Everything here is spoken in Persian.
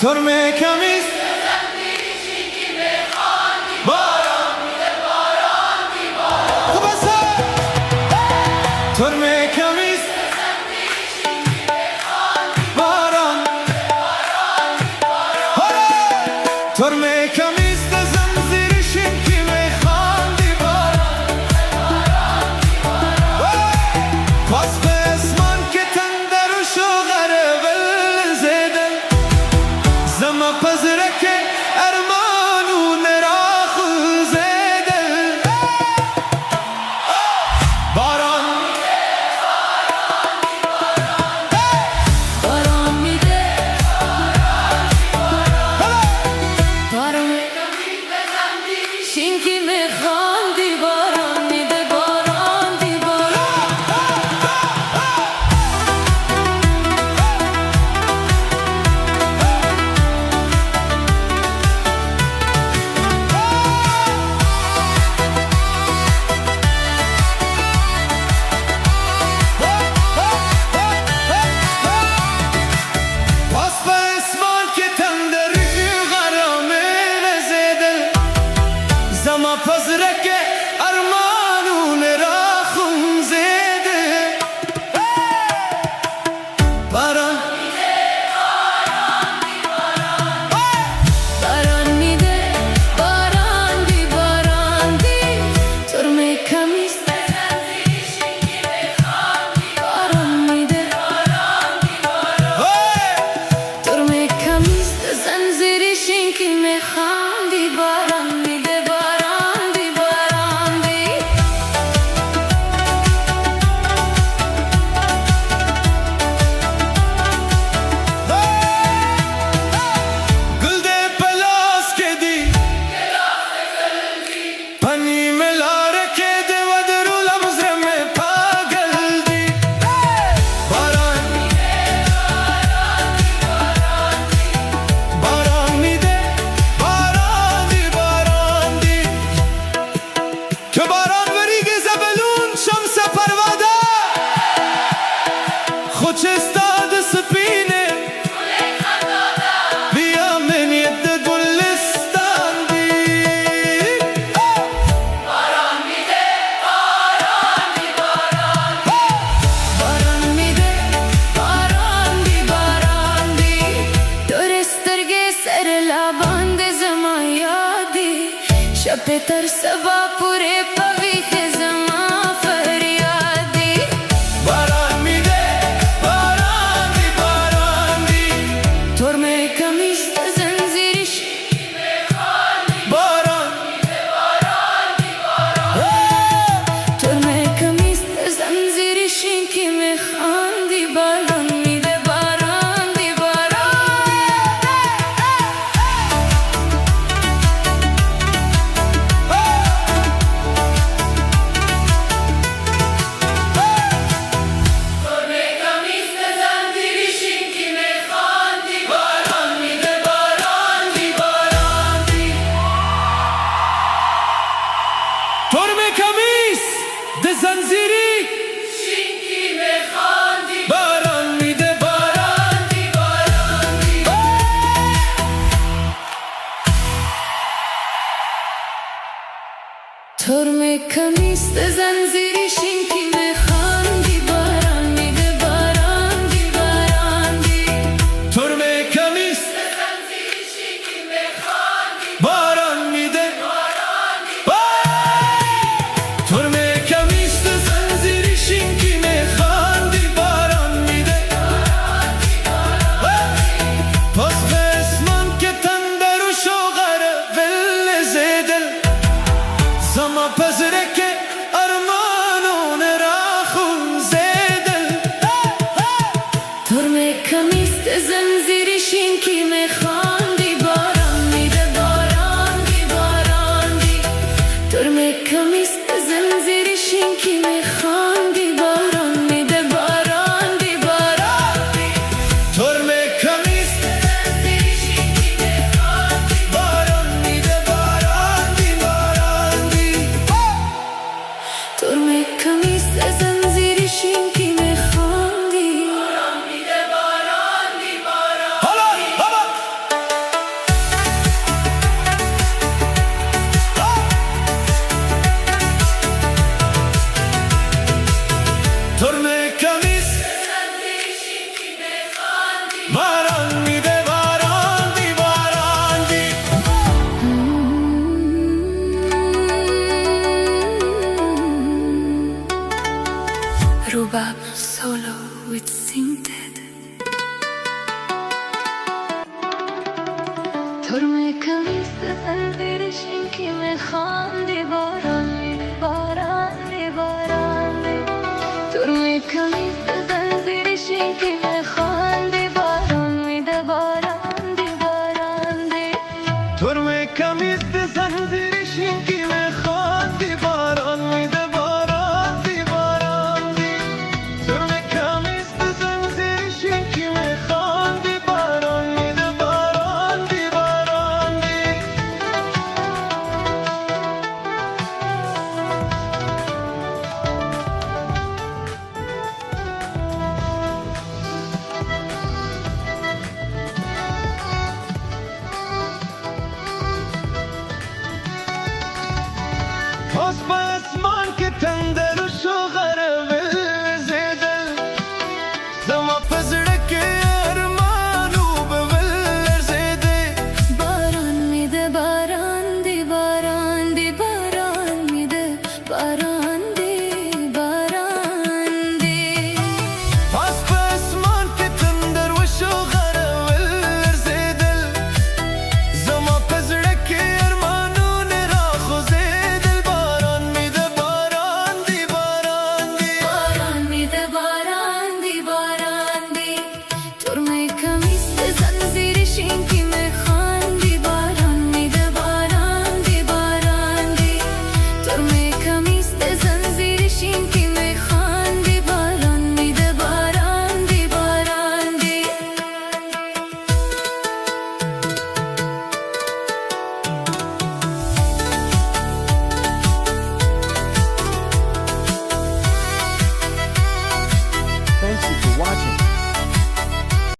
ترمه کمیست باران خوب است ترمه کمیست باران ترمه کمیست زنزیرشین کی میخواندی باران پاس به اسمان که تندرش و غربل زدن زما پزرک ارمانو نراخ زدن باران باران میده باران شینکی میخواندی باران میده باران دی باران پاس به اسمان که تندری غرامه زدن زما پزرک ارمانو نراخ زدن باران باران میده باران دی باران دی ترمه کمیست باران میده ترمه کمیست زنزیری شینکی میخواندی باران میده باران دی باران دی گل ده پلاس که دی پنی ملاره که ده و درو لمزرم پاگل دی باران باران میده باران دی باران دی که باران وریگ زبلون شمس پرواده خوش استاد سپینه بیا من ید گلستان دی باران میده باران دی باران دی دور سترگه سر لباند زما یادی شب تر سبا پوره پویخ زما فریادی باران میده باران دی ترمه کمیست زنزیرش باران ترمه کمیست زنزیرش که میخواندی باران میده باران دی باران ترمه کمیست ده زنزیری باران میده باران ترمه کمیست زنزیری شینکی میخواندی باران میده باران دی باران دی ترمه کمیست باران میده ترمه کمیست زنزیری شینکی میخواندی باران میده پاس به اسمان که تندرش و غربل زدن زما پزرک ارمان باران میده باران دی Rubab solo with Sinted ترمه کمیز بزن زیرشین که میخوان دیواران میده باران دیواران دی ترمه کمیز بزن زیرشین که میخوان دیواران میده باران دیواران دی ترمه کمیز